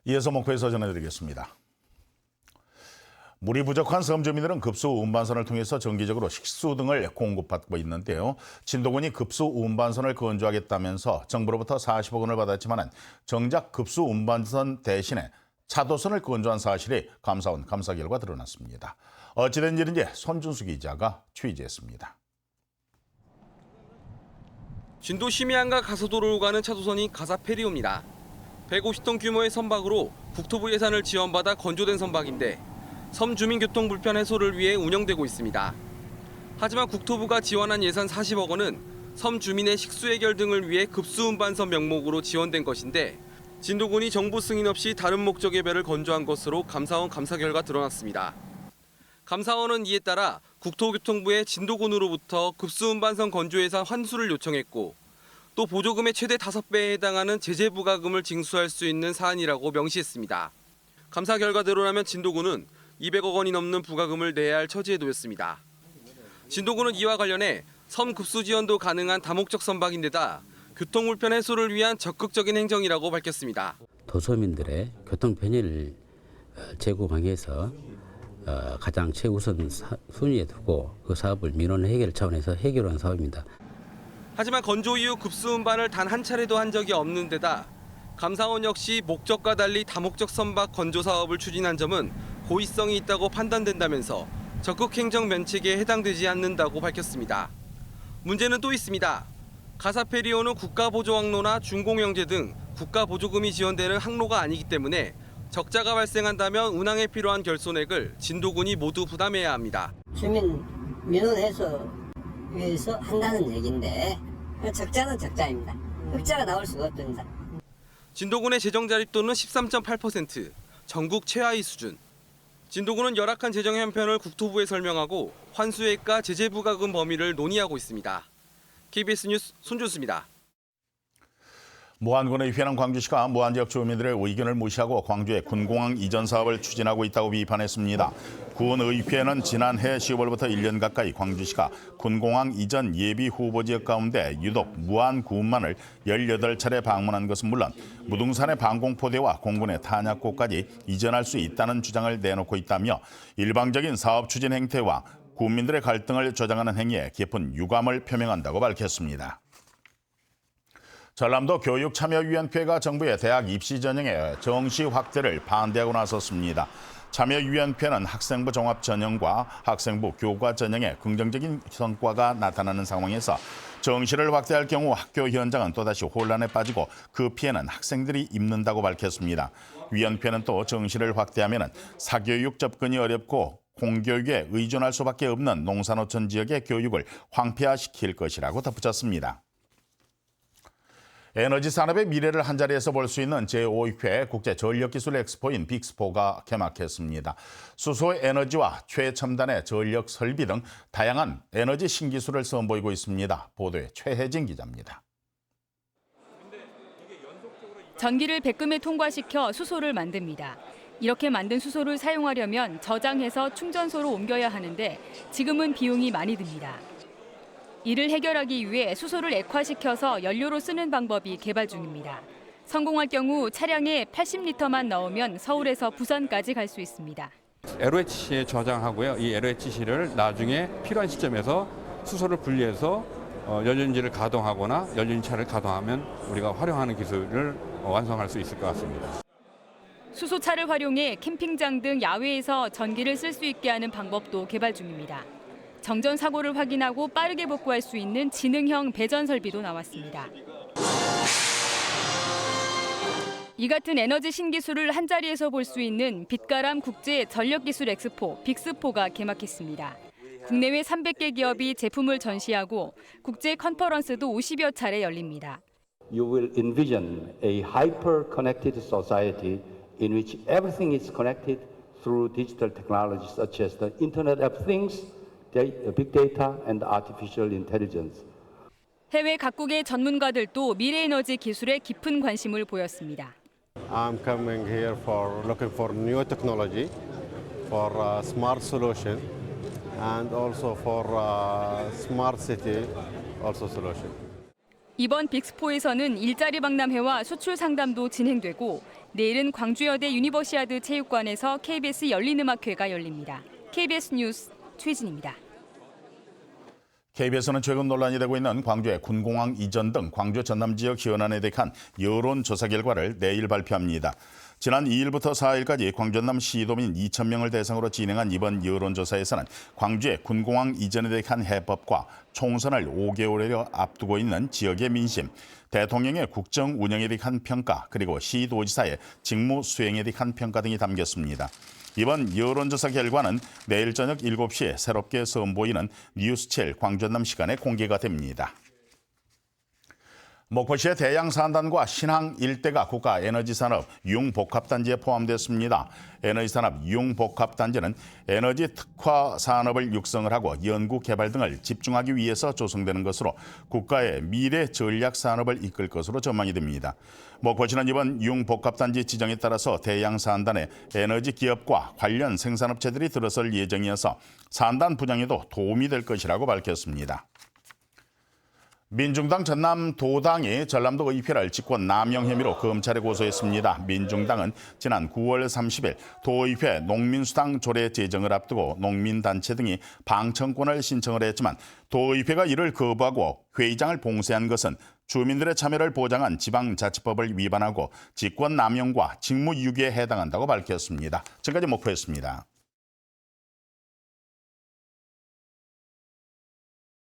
이어서 목포에서 전해드리겠습니다. 물이 부족한 섬 주민들은 급수 운반선을 통해서 정기적으로 식수 등을 공급받고 있는데요. 진도군이 급수 운반선을 건조하겠다면서 정부로부터 40억 원을 받았지만 정작 급수 운반선 대신에 차도선을 건조한 사실이 감사원 감사 결과 드러났습니다. 어찌된 일인지 손준수 기자가 취재했습니다. 진도 심해안과 가서도로로 가는 차도선이 가사페리오입니다. 150톤 규모의 선박으로 국토부 예산을 지원받아 건조된 선박인데 섬 주민 교통 불편 해소를 위해 운영되고 있습니다. 하지만 국토부가 지원한 예산 40억 원은 섬 주민의 식수 해결 등을 위해 급수 운반선 명목으로 지원된 것인데 진도군이 정부 승인 없이 다른 목적의 배를 건조한 것으로 감사원 감사 결과 드러났습니다. 감사원은 이에 따라 국토교통부에 진도군으로부터 급수 운반선 건조 예산 환수를 요청했고 또 보조금의 최대 5배에 해당하는 제재 부과금을 징수할 수 있는 사안이라고 명시했습니다. 감사 결과대로라면 진도군은 200억 원이 넘는 부과금을 내야 할 처지에 놓였습니다. 진도군은 이와 관련해 섬 급수 지원도 가능한 다목적 선박인데다 교통 불편 해소를 위한 적극적인 행정이라고 밝혔습니다. 도서민들의 교통 편의를 제공하기 위해서 가장 최우선 순위에 두고 그 사업을 민원 해결 차원에서 해결한 사업입니다. 하지만 건조 이후 급수 운반을 단 한 차례도 한 적이 없는 데다 감사원 역시 목적과 달리 다목적 선박 건조 사업을 추진한 점은 고의성이 있다고 판단된다면서 적극 행정 면책에 해당되지 않는다고 밝혔습니다. 문제는 또 있습니다. 가사페리오는 국가보조항로나 준공영제 등 국가보조금이 지원되는 항로가 아니기 때문에 적자가 발생한다면 운항에 필요한 결손액을 진도군이 모두 부담해야 합니다. 주민 민원 해소 위해서 한다는 얘기인데 적자는 적자입니다. 흑자가 나올 수가 없습니다. 진도군의 재정 자립도는 13.8%, 전국 최하위 수준. 진도군은 열악한 재정 형편을 국토부에 설명하고 환수액과 제재 부과금 범위를 논의하고 있습니다. KBS 뉴스 손준수입니다. 무안군의 회랑 광주시가 무안 지역 주민들의 의견을 무시하고 광주에 군공항 이전 사업을 추진하고 있다고 비판했습니다. 군의회는 지난해 10월부터 1년 가까이 광주시가 군공항 이전 예비 후보 지역 가운데 유독 무안군만을 18차례 방문한 것은 물론 무등산의 방공포대와 공군의 탄약고까지 이전할 수 있다는 주장을 내놓고 있다며 일방적인 사업 추진 행태와 군민들의 갈등을 조장하는 행위에 깊은 유감을 표명한다고 밝혔습니다. 전남도 교육참여위원회가 정부의 대학 입시 전형의 정시 확대를 반대하고 나섰습니다. 참여위원회는 학생부 종합 전형과 학생부 교과 전형에 긍정적인 성과가 나타나는 상황에서 정시를 확대할 경우 학교 현장은 또다시 혼란에 빠지고 그 피해는 학생들이 입는다고 밝혔습니다. 위원회는 또 정시를 확대하면 사교육 접근이 어렵고 공교육에 의존할 수밖에 없는 농산어촌 지역의 교육을 황폐화시킬 것이라고 덧붙였습니다. 에너지 산업의 미래를 한자리에서 볼 수 있는 제5회 국제전력기술 엑스포인 빅스포가 개막했습니다. 수소 에너지와 최첨단의 전력 설비 등 다양한 에너지 신기술을 선보이고 있습니다. 보도에 최혜진 기자입니다. 전기를 배금에 통과시켜 수소를 만듭니다. 이렇게 만든 수소를 사용하려면 저장해서 충전소로 옮겨야 하는데 지금은 비용이 많이 듭니다. 이를 해결하기 위해 수소를 액화시켜서 연료로 쓰는 방법이 개발 중입니다. 성공할 경우 차량에 80리터만 넣으면 서울에서 부산까지 갈 수 있습니다. LOHC에 저장하고요. 이 LOHC를 나중에 필요한 시점에서 수소를 분리해서 연료인지를 가동하거나 연료인차를 가동하면 우리가 활용하는 기술을 완성할 수 있을 것 같습니다. 수소차를 활용해 캠핑장 등 야외에서 전기를 쓸 수 있게 하는 방법도 개발 중입니다. 정전 사고를 확인하고 빠르게 복구할 수 있는 지능형 배전 설비도 나왔습니다. 이 같은 에너지 신기술을 한자리에서 볼 수 있는 빛가람 국제 전력기술 엑스포 빅스포가 개막했습니다. 국내외 300개 기업이 제품을 전시하고 국제 컨퍼런스도 50여 차례 열립니다. You will envision a hyper-connected society in which everything is connected through digital technologies such as the Internet of Things, Big Data and Artificial Intelligence. 해외 각국의 전문가들도 미래에너지 기술에 깊은 관심을 보였습니다. I'm coming here for looking for new technology, for smart solution, and also for smart city also solution. 이번 빅스포에서는 일자리 박람회와 수출 상담도 진행되고 내일은 광주여대 유니버시아드 체육관에서 KBS 열린음악회가 열립니다. KBS 뉴스 최진입니다. KBS는 최근 논란이 되고 있는 광주의 군공항 이전 등 광주 전남 지역 현안에 대한 여론조사 결과를 내일 발표합니다. 지난 2일부터 4일까지 광주 전남 시도민 2,000명을 대상으로 진행한 이번 여론조사에서는 광주의 군공항 이전에 대한 해법과 총선을 5개월여 앞두고 있는 지역의 민심, 대통령의 국정 운영에 대한 평가, 그리고 시도지사의 직무 수행에 대한 평가 등이 담겼습니다. 이번 여론조사 결과는 내일 저녁 7시에 새롭게 선보이는 뉴스7 광주 전남 시간에 공개가 됩니다. 목포시의 대양산단과 신항 일대가 국가에너지산업 융복합단지에 포함됐습니다. 에너지산업 융복합단지는 에너지 특화 산업을 육성을 하고 연구 개발 등을 집중하기 위해서 조성되는 것으로 국가의 미래 전략 산업을 이끌 것으로 전망이 됩니다. 목포시는 이번 융복합단지 지정에 따라서 대양산단에 에너지 기업과 관련 생산업체들이 들어설 예정이어서 산단 분양에도 도움이 될 것이라고 밝혔습니다. 민중당 전남도당이 전남도 의회를 직권 남용 혐의로 검찰에 고소했습니다. 민중당은 지난 9월 30일 도의회 농민수당 조례 제정을 앞두고 농민단체 등이 방청권을 신청을 했지만 도의회가 이를 거부하고 회의장을 봉쇄한 것은 주민들의 참여를 보장한 지방자치법을 위반하고 직권 남용과 직무유기에 해당한다고 밝혔습니다. 지금까지 목포였습니다.